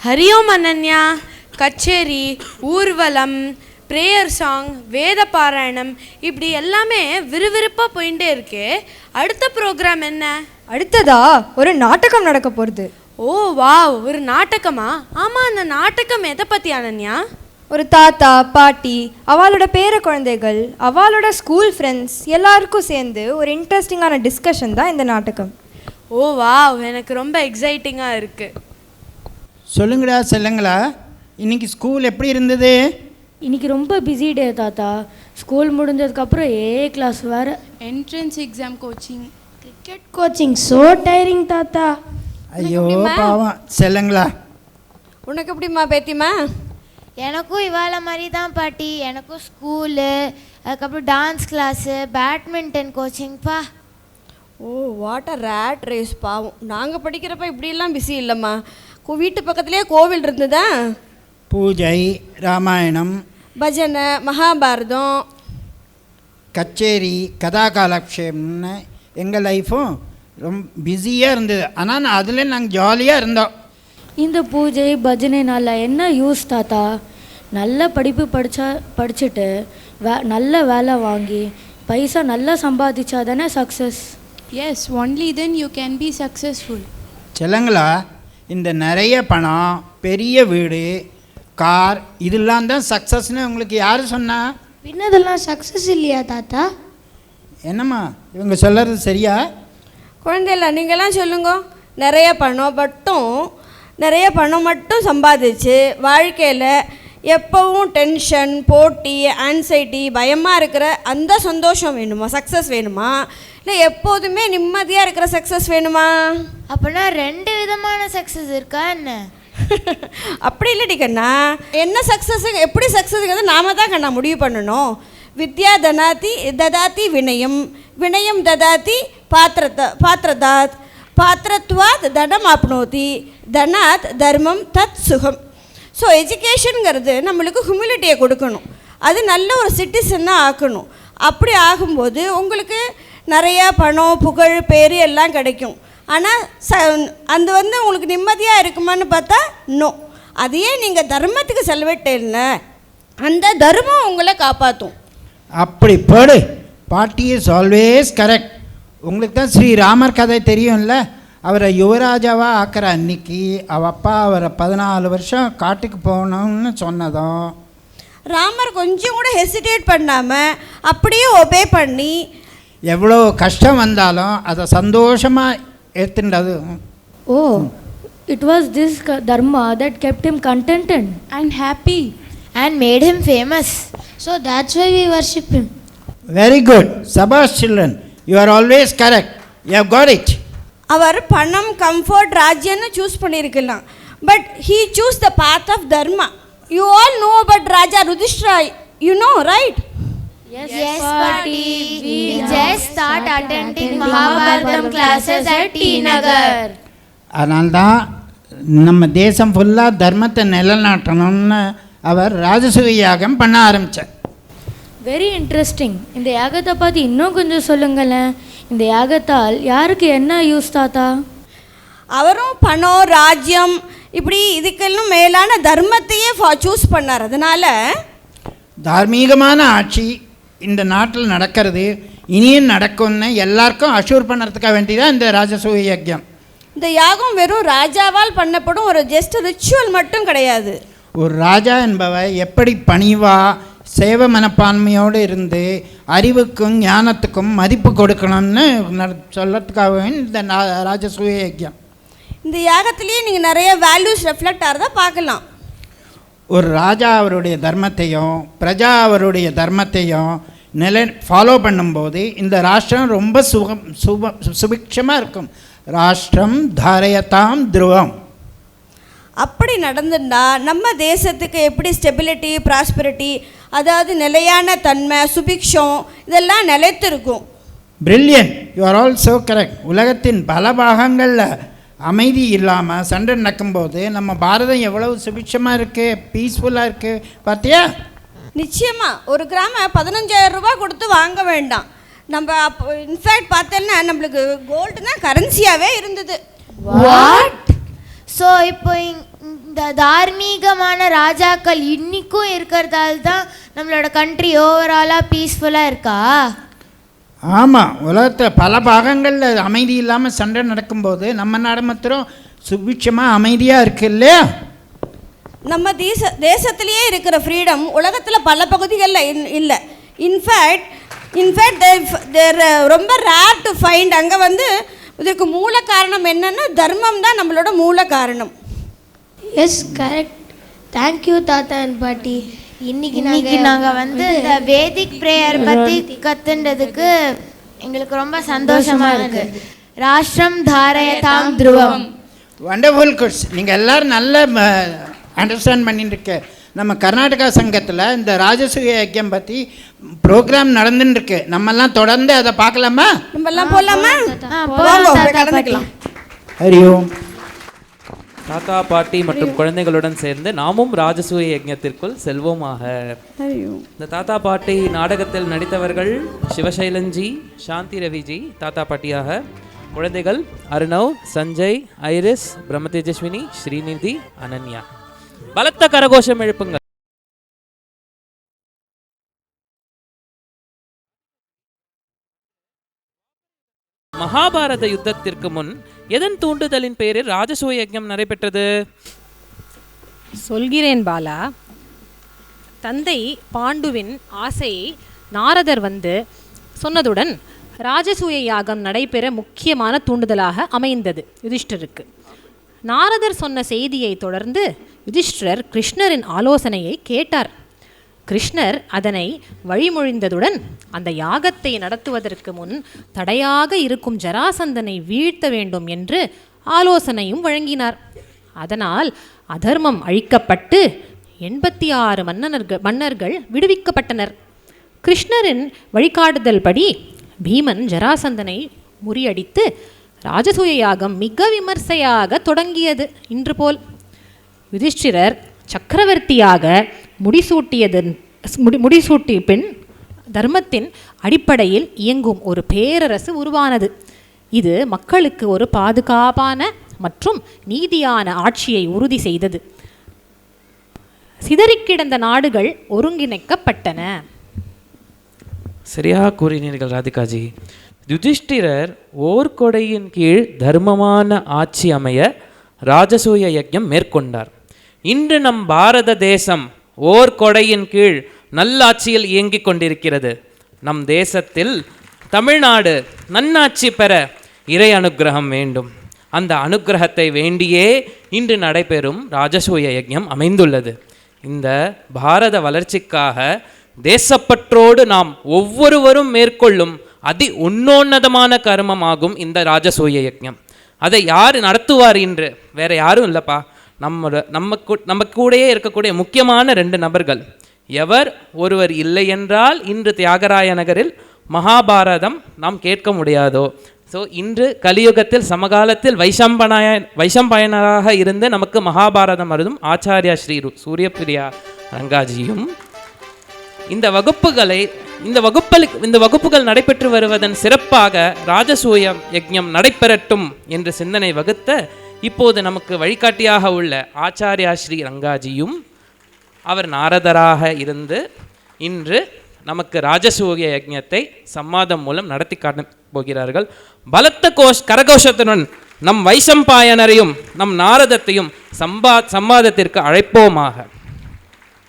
ஹரியோம் அனன்யா, கச்சேரி, ஊர்வலம், prayer song, வேத பாராயணம், இப்படி எல்லாமே விறுவிறுப்பாக போயிட்டே இருக்கு. அடுத்த ப்ரோக்ராம் என்ன? அடுத்ததா ஒரு நாடகம் நடக்க போகிறது. ஓ வா, ஒரு நாடகமா? ஆமாம், அந்த நாடகம் எதை பற்றி அனன்யா? ஒரு தாத்தா பாட்டி, அவளோட பேர குழந்தைகள், அவளோட ஸ்கூல் ஃப்ரெண்ட்ஸ் எல்லாருக்கும் சேர்ந்து ஒரு இன்ட்ரெஸ்டிங்கான டிஸ்கஷன் தான் இந்த நாடகம். ஓ வா, எனக்கு ரொம்ப எக்ஸைட்டிங்காக இருக்குது. சொல்லுங்கடா செல்லுங்களா, இன்னைக்கு ஸ்கூல் எப்படி இருந்தது? இன்னைக்கு ரொம்ப பிஸி டே தாத்தா. ஸ்கூல் முடிஞ்சதுக்கப்புறம் கிளாஸ் வேறு, entrance exam coaching, cricket coaching, so tiering தாத்தா. ஐயோ பாவம் செல்லுங்களா. உனக்கு எப்படிம்மா பேத்திமா? எனக்கும் இவாள மாதிரி தான் பாட்டி. எனக்கும் ஸ்கூலு, அதுக்கப்புறம் டான்ஸ் கிளாஸு, பேட்மிண்டன் கோச்சிங்ப்பா. Oh what a rat race. பாவம், நாங்கள் படிக்கிறப்ப இப்படியெல்லாம் பிஸி இல்லைம்மா. வீட்டு பக்கத்துலேயே கோவில் இருந்ததா, பூஜை, ராமாயணம், பஜனை, மகாபாரதம், கச்சேரி, கதா காலக்ஷேம்னு எங்கள் லைஃப்பும் ரொம்ப பிஸியாக இருந்தது. ஆனால் அதில் நாங்கள் ஜாலியாக இருந்தோம். இந்த பூஜை பஜனைனால என்ன யூஸ் தாத்தா? நல்ல படிப்பு படிச்சுட்டு நல்ல வேலை வாங்கி பைசா நல்லா சம்பாதிச்சா தானே success. Yes, only then you can be successful. செல்லுங்களா, இந்த நிறைய பணம், பெரிய வீடு, கார், இதெல்லாம் தான் சக்ஸஸ்ன்னு உங்களுக்கு யார் சொன்னா? பின்னதெல்லாம் சக்ஸஸ் இல்லையா தாத்தா? என்னம்மா இவங்க சொல்கிறது சரியா? குழந்தைல நீங்கள்லாம் சொல்லுங்க. நிறைய பணம் மட்டும் சம்பாதிச்சு வாழ்க்கையில் எப்போவும் டென்ஷன், போட்டி, ஆன்சைட்டி, பயமாக இருக்கிற அந்த சந்தோஷம் வேணுமா? சக்ஸஸ் வேணுமா? இல்லை எப்போதுமே நிம்மதியாக இருக்கிற சக்ஸஸ் வேணுமா? அப்படின்னா 2 விதமான சக்ஸஸ் இருக்கா என்ன? அப்படி இல்லடி கண்ணா. என்ன சக்ஸஸ், எப்படி சக்ஸஸ்ங்கிறது நாம தான் கண்ணா முடிவு பண்ணணும். வித்யா ததாதி வினயம், வினயம் ததாதி பாத்திரதாத், பாத்திரத்வாத் தனம் ஆப்னோதி, தனாத் தர்மம் தத் சுகம். ஸோ எஜுகேஷனுங்கிறது நம்மளுக்கு ஹியூமிலிட்டியை கொடுக்கணும். அது நல்ல ஒரு சிட்டிசன்னாக ஆக்கணும். அப்படி ஆகும்போது உங்களுக்கு நிறையா பணம், புகழ், பேர் எல்லாம் கிடைக்கும். ஆனால் அது உங்களுக்கு நிம்மதியாக இருக்குமான்னு பார்த்தா நோ. அதையே நீங்கள் தர்மத்துக்கு செலவிட்டேன்னா அந்த தர்மம் உங்களை காப்பாற்றும். அப்படி போடு. பாட்டி இஸ் ஆல்வேஸ் கரெக்ட். உங்களுக்கு தான் ஸ்ரீராமர் கதை தெரியும்ல. அவரை யுவராஜாவாக ஆக்கிற அன்னைக்கு அப்பா அவரை 14 வருஷம் காட்டுக்கு போகணும்னு சொன்னதும் ராமர் கொஞ்சம் கூட ஹெசிடேட் பண்ணாமல் அப்படியே ஒபே பண்ணி எவ்வளோ கஷ்டம் வந்தாலும் அதை சந்தோஷமாக ஏற்றுண்டது. Oh, it was this dharma that kept him contented and happy and made him famous. So that's why we worship him. Very good. சபாஷ் children, you are always correct. You have got it. அவர் பணம், comfort, ராஜ்யன்னு choose பண்ணியிருக்கலாம். But he choose the path of dharma. You all know about Raja Yudhishthira, you know right? Yes, Party. We just start attending Mahabharatam classes at T Nagar. அதனால்தான் நம்ம தேசம் ஃபுல்லாக தர்மத்தை நிலநாட்டணும்னு அவர் ராஜசூய யாகம் பண்ண ஆரம்பித்தார். Very interesting. இந்த யாகத்தை பற்றி இன்னும் கொஞ்சம் சொல்லுங்களேன். இந்த யாகத்தால் யாருக்கு என்ன யூஸ் தாத்தா? அவரும் பணம், ராஜ்யம், இப்படி இதுக்கெல்லாம் மேலான தர்மத்தையே சூஸ் பண்ணார். அதனால் தார்மீகமான ஆட்சி இந்த நாட்டில் நடக்கிறது, இனியும் நடக்கும்னு எல்லாருக்கும் அஷூர் பண்ணுறதுக்காக வேண்டியதான் இந்த ராஜசூய யஜ்யம். இந்த யாகம் வெறும் ராஜாவால் பண்ணப்படும் ஒரு ஜஸ்ட் ரிச்சுவல் மட்டும் கிடையாது. ஒரு ராஜா என்பவர் எப்படி பணிவா சேவ மனப்பான்மையோடு இருந்து அறிவுக்கும் ஞானத்துக்கும் மதிப்பு கொடுக்கணும்னு சொல்கிறதுக்காகவே இந்த ராஜசூய யஜ்யம். இந்த யாகத்திலேயே நீங்கள் நிறைய வேல்யூஸ் ரெஃப்ளெக்ட் ஆகிறத பார்க்கலாம். ஒரு ராஜா அவருடைய தர்மத்தையும் பிரஜா அவருடைய தர்மத்தையும் ஃபாலோ பண்ணும்போது இந்த ராஷ்டிரம் ரொம்ப சுபிக்ஷமாக இருக்கும். ராஷ்டிரம் தாரயதாம் துருவம். அப்படி நடந்துட்டா நம்ம தேசத்துக்கு எப்படி ஸ்டெபிலிட்டி, ப்ராஸ்பரிட்டி, அதாவது நிலையான தன்மை, சுபிக்ஷம், இதெல்லாம் நிலைத்திருக்கும். Brilliant, you are also correct. உலகத்தின் பல பாகங்களில் அமைதி இல்லாமல் சண்டை நடக்கும்போது நம்ம பாரதம் எவ்வளவு சுபிட்சமாக இருக்குது, பீஸ்ஃபுல்லாக இருக்குது பார்த்தியா? நிச்சயமாக ஒரு கிராம 15,000 ரூபா கொடுத்து வாங்க வேண்டாம். நம்ம அப்போ இன்ஃபேக்ட் பார்த்தோன்னா நம்மளுக்கு கோல்டு தான் கரன்சியாகவே இருந்தது. What? ஸோ இப்போ இந்த தார்மீகமான ராஜாக்கள் இன்னிக்கும் இருக்கிறதால தான் நம்மளோட கண்ட்ரி ஓவராலாக பீஸ்ஃபுல்லாக இருக்கா? ஆமாம், உலகத்தில் பல பாகங்களில் அமைதி இல்லாமல் சண்டை நடக்கும்போது நம்ம நாடு மாத்திரம் சுபிட்சமாக அமைதியாக இருக்கு இல்லையா? நம்ம தேசத்திலேயே இருக்கிற ஃப்ரீடம் உலகத்தில் பல பகுதிகளில் இல்லை. இன்ஃபேக்ட் தேர் ரொம்ப ரேர் டு ஃபைண்ட். அங்கே வந்து இதுக்கு மூல காரணம் என்னென்னா தர்மம் தான் நம்மளோட மூல காரணம். Yes, correct. தேங்க்யூ தாத்தா அண்ட் பாட்டி. இன்னைக்கு நாங்கள் வந்து இந்த வேதிக் ப்ரேயர் பற்றி கற்றுன்றதுக்கு எங்களுக்கு ரொம்ப சந்தோஷமாக இருக்குது. ராஷ்டிரம் தாரயதாம் துருவம். Wonderful goods. நீங்கள் எல்லோரும் நல்ல அண்டர்ஸ்டாண்ட் பண்ணிட்டு இருக்கு. நம்ம கர்நாடகா சங்கத்தில் இந்த ராஜசூய யஜ்யம் பற்றி ப்ரோக்ராம் நடந்துன்னு இருக்கு. நம்மெல்லாம் தொடர்ந்து அதை பார்க்கலாமா? நம்மெல்லாம் போகலாமா? கடந்துக்கலாம். ஹரி ஓம். தாத்தா பாட்டி மற்றும் குழந்தைகளுடன் சேர்ந்து நாமும் ராஜசூய யஜ்ஞத்திற்குள் செல்வோமாக. இந்த தாத்தா பாட்டி நாடகத்தில் நடித்தவர்கள் சிவசைலஞ்சி, சாந்தி ரவிஜி தாத்தா பாட்டியாக, குழந்தைகள் அர்ணவ், சஞ்சய், ஐரிஸ், பிரம்ம தேஜஸ்வினி, ஸ்ரீநிதி, அனன்யா. பலத்த கரகோஷம் எழுப்புங்கள். மகாபாரத யுத்தத்திற்கு முன் எதன் தூண்டுதலின் பேரில் ராஜசூய யஜ்ஞம் நடைபெற்றது? சொல்கிறேன் பாலா. தந்தை பாண்டுவின் ஆசையை நாரதர் வந்து சொன்னதுடன் ராஜசூய யாகம் நடைபெற முக்கியமான தூண்டுதலாக அமைந்தது யுதிஷ்டருக்கு. நாரதர் சொன்ன செய்தியை தொடர்ந்து யுதிஷ்டர் கிருஷ்ணரின் ஆலோசனையை கேட்டார். கிருஷ்ணர் அதனை வழிமொழிந்ததுடன் அந்த யாகத்தை நடத்துவதற்கு முன் தடையாக இருக்கும் ஜராசந்தனை வீழ்த்த வேண்டும் என்று ஆலோசனையும் வழங்கினார். அதனால் அதர்மம் அழிக்கப்பட்டு 86 மன்னர்கள் விடுவிக்கப்பட்டனர். கிருஷ்ணரின் வழிகாட்டுதல் படி பீமன் ஜராசந்தனை முறியடித்து ராஜசூய யாகம் மிக விமர்சையாக தொடங்கியது. இன்று போல் யுதிஷ்டிரர் சக்கரவர்த்தியாக முடிசூட்டிய பின் தர்மத்தின் அடிப்படையில் இயங்கும் ஒரு பேரரசு உருவானது. இது மக்களுக்கு ஒரு பாதுகாப்பான மற்றும் நீதியான ஆட்சியை உறுதி செய்தது. சிதறிக்கிடந்த நாடுகள் ஒருங்கிணைக்கப்பட்டன. சரியாக கூறினீர்கள் ராதிகாஜி. யுதிஷ்டிரர் ஓர்கொடையின் கீழ் தர்மமான ஆட்சி அமைய ராஜசூய யஜ்ஞம் மேற்கொண்டார். இன்று நம் பாரத தேசம் ஓர்கொடையின் கீழ் நல்லாட்சியில் இயங்கிக் கொண்டிருக்கிறது. நம் தேசத்தில் தமிழ்நாடு நன்னாட்சி பெற இறை அனுக்கிரகம் வேண்டும். அந்த அனுக்கிரகத்தை வேண்டியே இன்று நடைபெறும் ராஜசூய யஜ்ஞம் அமைந்துள்ளது. இந்த பாரத வளர்ச்சிக்காக தேசப்பற்றோடு நாம் ஒவ்வொருவரும் மேற்கொள்ளும் அதி உன்னோன்னதமான கர்மமாகும் இந்த ராஜசூய யஜ்ஞம். அதை யார் நடத்துவார்? இன்று வேற யாரும் இல்லைப்பா, நம்ம கூடயே இருக்கக்கூடிய முக்கியமான 2 நபர்கள். எவர் ஒருவர் இல்லை என்றால் இன்று தியாகராய நகரில் மகாபாரதம் நாம் கேட்க முடியாதோ. ஸோ இன்று கலியுகத்தில் சமகாலத்தில் வைஷம்பாயனராக இருந்து நமக்கு மகாபாரதம் அருதும் ஆச்சாரியா ஸ்ரீ சூரியபிரியா ரங்காஜியும் இந்த வகுப்புகள் நடைபெற்று வருவதன் சிறப்பாக ராஜசூய யஜ்ஞம் நடைபெறட்டும் என்று சிந்தனை வகுத்த இப்போது நமக்கு வழிகாட்டியாக உள்ள ஆச்சாரியா ஸ்ரீ ரங்காஜியும் அவர் நாரதராக இருந்து இன்று நமக்கு ராஜசூய யஜ்ஞத்தை சம்மாதம் மூலம் நடத்தி காட்ட போகிறார்கள். பலத்த கரகோஷத்துடன் நம் வைஷம்பாயனரையும் நம் நாரதத்தையும் சம்பாதத்திற்கு அழைப்போமாக.